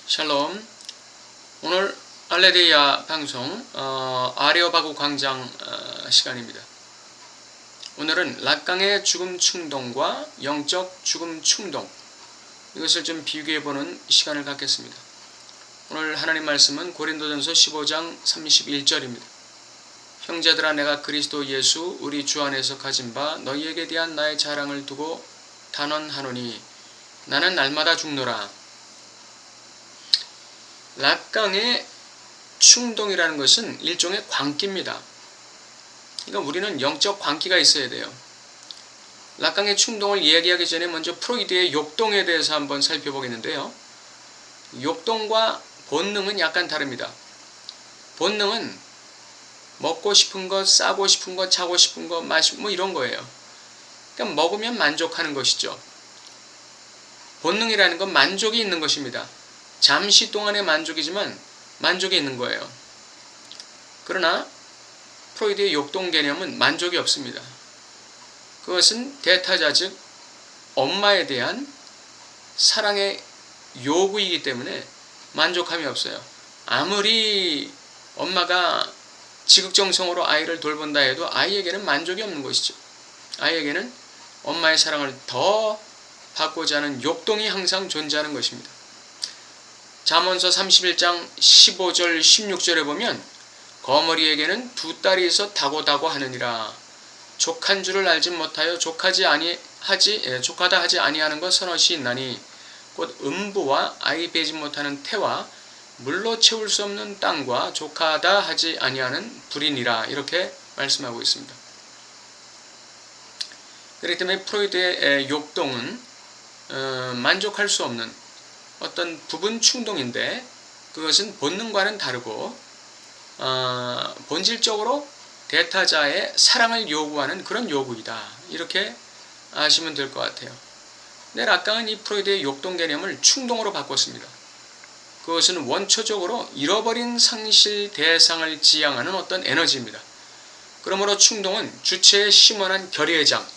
샬롬. 오늘 알레리야 방송 아레오바구 광장 시간입니다. 오늘은 락강의 죽음 충동과 영적 죽음 충동, 이것을 좀 비교해보는 시간을 갖겠습니다. 오늘 하나님 말씀은 고린도전서 15장 31절입니다. 형제들아, 내가 그리스도 예수 우리 주 안에서 가진 바 너희에게 대한 나의 자랑을 두고 단언하노니 나는 날마다 죽노라. 락강의 충동이라는 것은 일종의 광기입니다. 그러니까 우리는 영적 광기가 있어야 돼요. 락강의 충동을 이야기하기 전에 먼저 프로이드의 욕동에 대해서 한번 살펴보겠는데요. 욕동과 본능은 약간 다릅니다. 본능은 먹고 싶은 것, 싸고 싶은 것, 자고 싶은 것, 마시고 이런 거예요. 그러니까 먹으면 만족하는 것이죠. 본능이라는 건 만족이 있는 것입니다. 잠시 동안의 만족이지만 만족이 있는 거예요. 그러나 프로이드의 욕동 개념은 만족이 없습니다. 그것은 대타자, 즉 엄마에 대한 사랑의 요구이기 때문에 만족함이 없어요. 아무리 엄마가 지극정성으로 아이를 돌본다 해도 아이에게는 만족이 없는 것이죠. 아이에게는 엄마의 사랑을 더 받고자 하는 욕동이 항상 존재하는 것입니다. 잠언서 31장 15절 16절에 보면 거머리에게는 두 딸이 있어 다고다고 하느니라. 족한 줄을 알지 못하여 족하다 하지 아니하는 것 서너시 있나니 곧 음부와 아이 베지 못하는 태와 물로 채울 수 없는 땅과 족하다 하지 아니하는 불이니라. 이렇게 말씀하고 있습니다. 그렇기 때문에 프로이드의 욕동은 만족할 수 없는 어떤 부분 충동인데, 그것은 본능과는 다르고 본질적으로 대타자의 사랑을 요구하는 그런 요구이다. 이렇게 아시면 될 것 같아요. 근데 락강은 이 프로이드의 욕동 개념을 충동으로 바꿨습니다. 그것은 원초적으로 잃어버린 상실 대상을 지향하는 어떤 에너지입니다. 그러므로 충동은 주체의 심원한 결의의 장,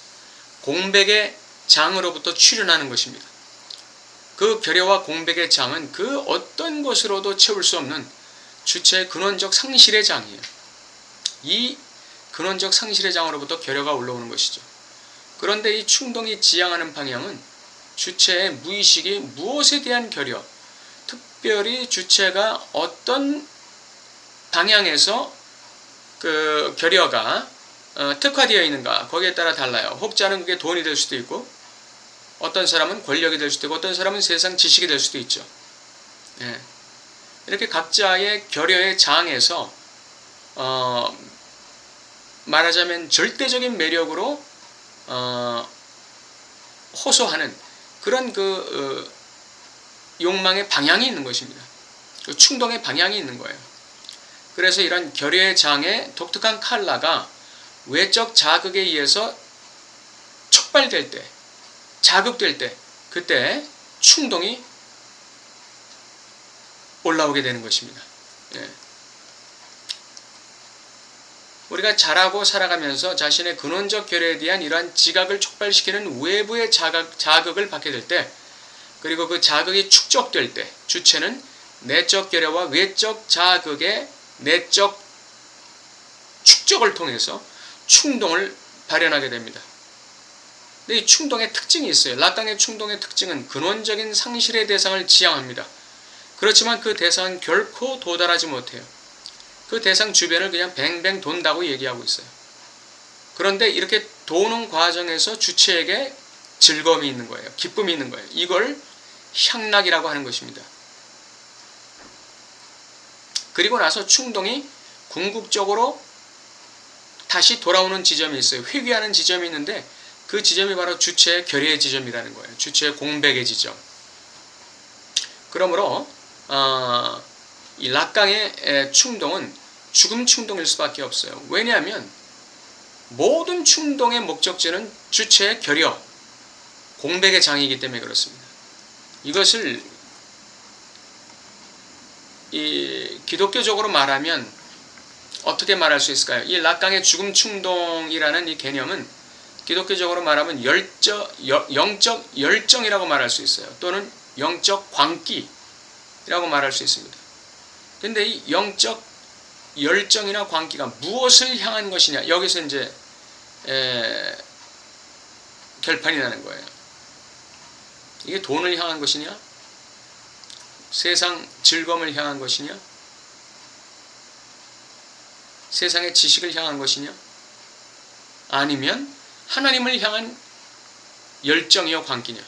공백의 장으로부터 출현하는 것입니다. 그 결여와 공백의 장은 그 어떤 것으로도 채울 수 없는 주체의 근원적 상실의 장이에요. 이 근원적 상실의 장으로부터 결여가 올라오는 것이죠. 그런데 이 충동이 지향하는 방향은 주체의 무의식이 무엇에 대한 결여, 특별히 주체가 어떤 방향에서 그 결여가 특화되어 있는가, 거기에 따라 달라요. 혹자는 그게 돈이 될 수도 있고, 어떤 사람은 권력이 될 수도 있고, 어떤 사람은 세상 지식이 될 수도 있죠. 이렇게 각자의 결여의 장에서 말하자면 절대적인 매력으로 호소하는 그런 욕망의 방향이 있는 것입니다. 그 충동의 방향이 있는 거예요. 그래서 이런 결여의 장의 독특한 칼라가 외적 자극에 의해서 촉발될 때, 자극될 때, 그때 충동이 올라오게 되는 것입니다. 우리가 자라고 살아가면서 자신의 근원적 결여에 대한 이러한 지각을 촉발시키는 외부의 자극을 받게 될 때, 그리고 그 자극이 축적될 때, 주체는 내적 결여와 외적 자극의 내적 축적을 통해서 충동을 발현하게 됩니다. 근데 이 충동의 특징이 있어요. 락강의 충동의 특징은 근원적인 상실의 대상을 지향합니다. 그렇지만 그 대상은 결코 도달하지 못해요. 그 대상 주변을 그냥 뱅뱅 돈다고 얘기하고 있어요. 그런데 이렇게 도는 과정에서 주체에게 즐거움이 있는 거예요. 기쁨이 있는 거예요. 이걸 향락이라고 하는 것입니다. 그리고 나서 충동이 궁극적으로 다시 돌아오는 지점이 있어요. 회귀하는 지점이 있는데, 그 지점이 바로 주체의 결여의 지점이라는 거예요. 주체의 공백의 지점. 그러므로 이 락강의 충동은 죽음 충동일 수밖에 없어요. 왜냐하면 모든 충동의 목적지는 주체의 결여, 공백의 장이기 때문에 그렇습니다. 이것을 기독교적으로 말하면 어떻게 말할 수 있을까요? 이 락강의 죽음 충동이라는 이 개념은 기독교적으로 말하면 영적 열정이라고 말할 수 있어요. 또는 영적 광기, 말할 수 있습니다. 근데 이 영적 열정이나 광기가 무엇을 향한 것이냐, 여기서 이제 결판이 나는 거예요. 이게 돈을 향한 것이냐, 세상 즐거움을 향한 것이냐, 세상의 지식을 향한 것이냐, 아니면 하나님을 향한 열정이요 광기냐,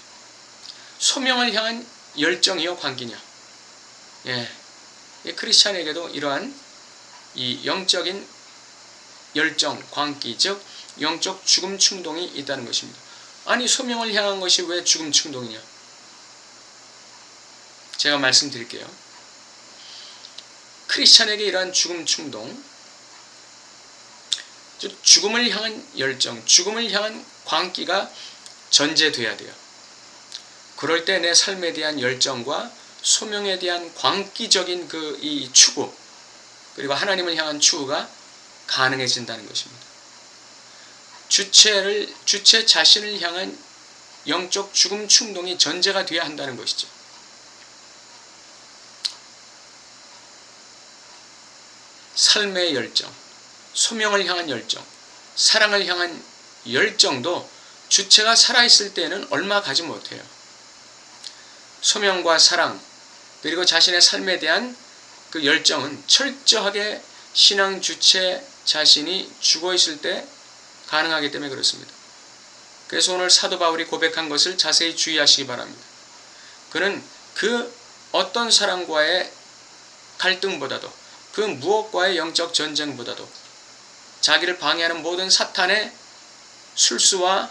소명을 향한 열정이요 광기냐. 크리스찬에게도 이러한 이 영적인 열정, 광기, 즉 영적 죽음 충동이 있다는 것입니다. 아니, 소명을 향한 것이 왜 죽음 충동이냐? 제가 말씀드릴게요. 크리스찬에게 이러한 죽음 충동, 즉 죽음을 향한 열정, 죽음을 향한 광기가 전제돼야 돼요. 그럴 때 내 삶에 대한 열정과 소명에 대한 광기적인 이 추구, 그리고 하나님을 향한 추구가 가능해진다는 것입니다. 주체 자신을 향한 영적 죽음 충동이 전제가 되어야 한다는 것이죠. 삶의 열정, 소명을 향한 열정, 사랑을 향한 열정도 주체가 살아있을 때에는 얼마 가지 못해요. 소명과 사랑, 그리고 자신의 삶에 대한 그 열정은 철저하게 신앙 주체 자신이 죽어있을 때 가능하기 때문에 그렇습니다. 그래서 오늘 사도 바울이 고백한 것을 자세히 주의하시기 바랍니다. 그는 그 어떤 사람과의 갈등보다도, 그 무엇과의 영적 전쟁보다도, 자기를 방해하는 모든 사탄의 술수와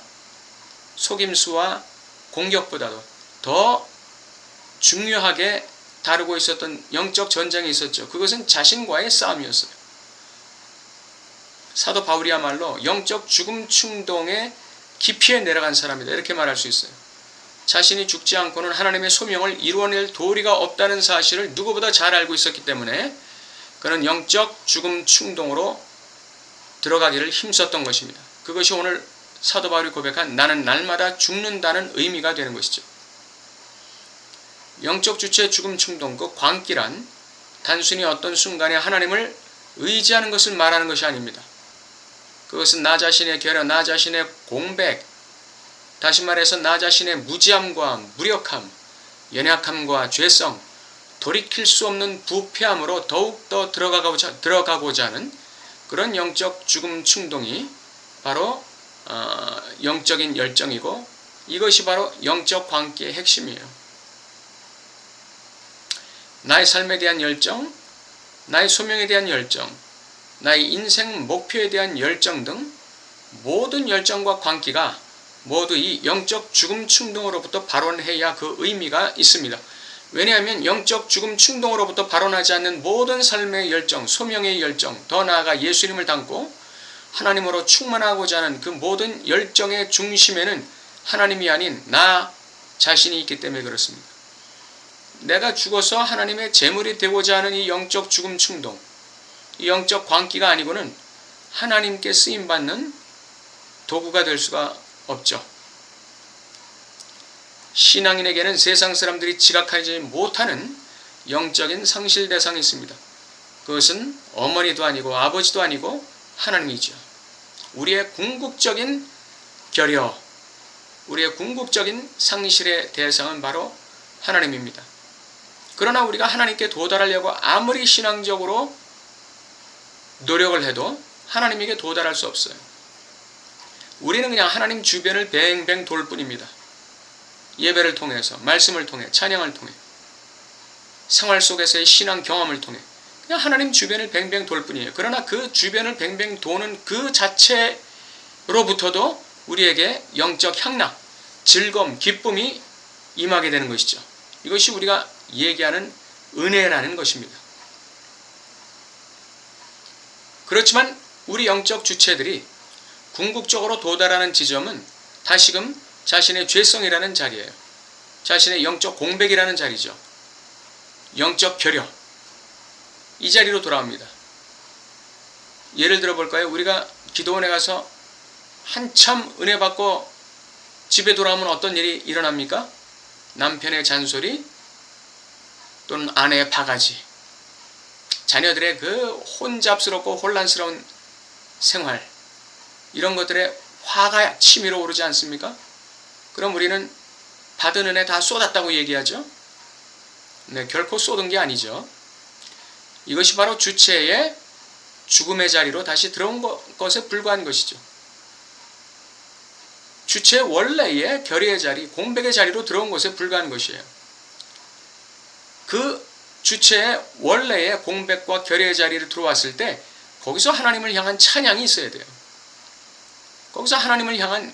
속임수와 공격보다도 더 중요하게 다루고 있었던 영적 전쟁이 있었죠. 그것은 자신과의 싸움이었어요. 사도 바울이야말로 영적 죽음 충동의 깊이에 내려간 사람이다, 이렇게 말할 수 있어요. 자신이 죽지 않고는 하나님의 소명을 이루어낼 도리가 없다는 사실을 누구보다 잘 알고 있었기 때문에 그는 영적 죽음 충동으로 들어가기를 힘썼던 것입니다. 그것이 오늘 사도 바울이 고백한 나는 날마다 죽는다는 의미가 되는 것이죠. 영적 주체의 죽음 충동, 그 광기란 단순히 어떤 순간에 하나님을 의지하는 것을 말하는 것이 아닙니다. 그것은 나 자신의 결여, 나 자신의 공백, 다시 말해서 나 자신의 무지함과 무력함, 연약함과 죄성, 돌이킬 수 없는 부패함으로 더욱더 들어가고자 하는 그런 영적 죽음 충동이 바로 영적인 열정이고, 이것이 바로 영적 광기의 핵심이에요. 나의 삶에 대한 열정, 나의 소명에 대한 열정, 나의 인생 목표에 대한 열정 등 모든 열정과 광기가 모두 이 영적 죽음 충동으로부터 발원해야 그 의미가 있습니다. 왜냐하면 영적 죽음 충동으로부터 발원하지 않는 모든 삶의 열정, 소명의 열정, 더 나아가 예수님을 닮고 하나님으로 충만하고자 하는 그 모든 열정의 중심에는 하나님이 아닌 나 자신이 있기 때문에 그렇습니다. 내가 죽어서 하나님의 제물이 되고자 하는 이 영적 죽음 충동, 이 영적 광기가 아니고는 하나님께 쓰임받는 도구가 될 수가 없죠. 신앙인에게는 세상 사람들이 지각하지 못하는 영적인 상실 대상이 있습니다. 그것은 어머니도 아니고 아버지도 아니고 하나님이죠. 우리의 궁극적인 결여, 우리의 궁극적인 상실의 대상은 바로 하나님입니다. 그러나 우리가 하나님께 도달하려고 아무리 신앙적으로 노력을 해도 하나님에게 도달할 수 없어요. 우리는 그냥 하나님 주변을 뱅뱅 돌 뿐입니다. 예배를 통해서, 말씀을 통해, 찬양을 통해, 생활 속에서의 신앙 경험을 통해 그냥 하나님 주변을 뱅뱅 돌 뿐이에요. 그러나 그 주변을 뱅뱅 도는 그 자체로부터도 우리에게 영적 향락, 즐거움, 기쁨이 임하게 되는 것이죠. 이것이 우리가 얘기하는 은혜라는 것입니다. 그렇지만 우리 영적 주체들이 궁극적으로 도달하는 지점은 다시금 자신의 죄성이라는 자리예요. 자신의 영적 공백이라는 자리죠. 영적 결여, 이 자리로 돌아옵니다. 예를 들어 볼까요? 우리가 기도원에 가서 한참 은혜 받고 집에 돌아오면 어떤 일이 일어납니까? 남편의 잔소리, 또는 아내의 바가지, 자녀들의 그 혼잡스럽고 혼란스러운 생활, 이런 것들에 화가 치밀어 오르지 않습니까? 그럼 우리는 받은 은혜 다 쏟았다고 얘기하죠? 네, 결코 쏟은 게 아니죠. 이것이 바로 주체의 죽음의 자리로 다시 들어온 것에 불과한 것이죠. 주체의 원래의 결의의 자리, 공백의 자리로 들어온 것에 불과한 것이에요. 그 주체의 원래의 공백과 결의의 자리를 들어왔을 때 거기서 하나님을 향한 찬양이 있어야 돼요. 거기서 하나님을 향한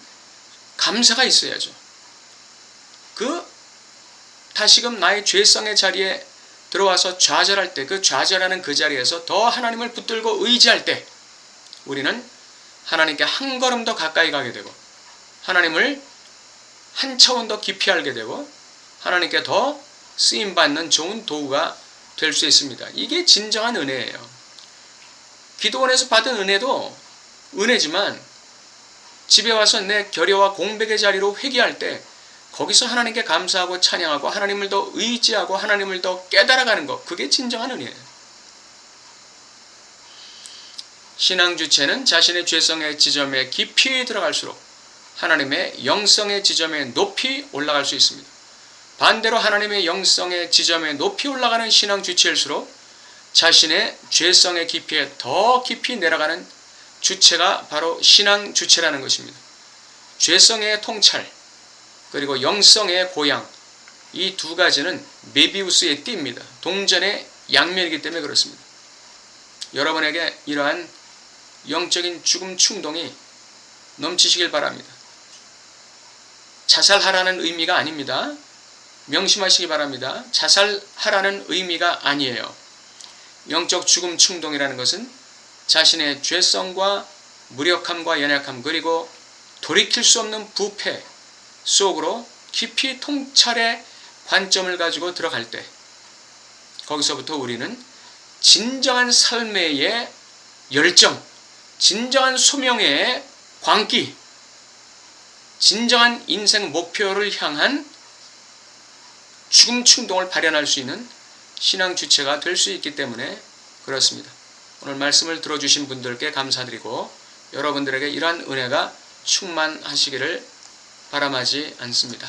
감사가 있어야죠. 다시금 나의 죄성의 자리에 들어와서 좌절할 때, 그 좌절하는 그 자리에서 더 하나님을 붙들고 의지할 때 우리는 하나님께 한 걸음 더 가까이 가게 되고 하나님을 한 차원 더 깊이 알게 되고 하나님께 더 쓰임받는 좋은 도구가 될 수 있습니다. 이게 진정한 은혜예요. 기도원에서 받은 은혜도 은혜지만 집에 와서 내 결여와 공백의 자리로 회개할 때 거기서 하나님께 감사하고 찬양하고 하나님을 더 의지하고 하나님을 더 깨달아가는 것, 그게 진정한 은혜예요. 신앙 주체는 자신의 죄성의 지점에 깊이 들어갈수록 하나님의 영성의 지점에 높이 올라갈 수 있습니다. 반대로 하나님의 영성의 지점에 높이 올라가는 신앙 주체일수록 자신의 죄성의 깊이에 더 깊이 내려가는 주체가 바로 신앙 주체라는 것입니다. 죄성의 통찰 그리고 영성의 고양, 이 두 가지는 메비우스의 띠입니다. 동전의 양면이기 때문에 그렇습니다. 여러분에게 이러한 영적인 죽음 충동이 넘치시길 바랍니다. 자살하라는 의미가 아닙니다. 명심하시기 바랍니다. 자살하라는 의미가 아니에요. 영적 죽음 충동이라는 것은 자신의 죄성과 무력함과 연약함 그리고 돌이킬 수 없는 부패 속으로 깊이 통찰의 관점을 가지고 들어갈 때 거기서부터 우리는 진정한 삶의 열정, 진정한 소명의 광기, 진정한 인생 목표를 향한 죽음 충동을 발현할 수 있는 신앙 주체가 될 수 있기 때문에 그렇습니다. 오늘 말씀을 들어주신 분들께 감사드리고 여러분들에게 이러한 은혜가 충만하시기를 바람하지 않습니다.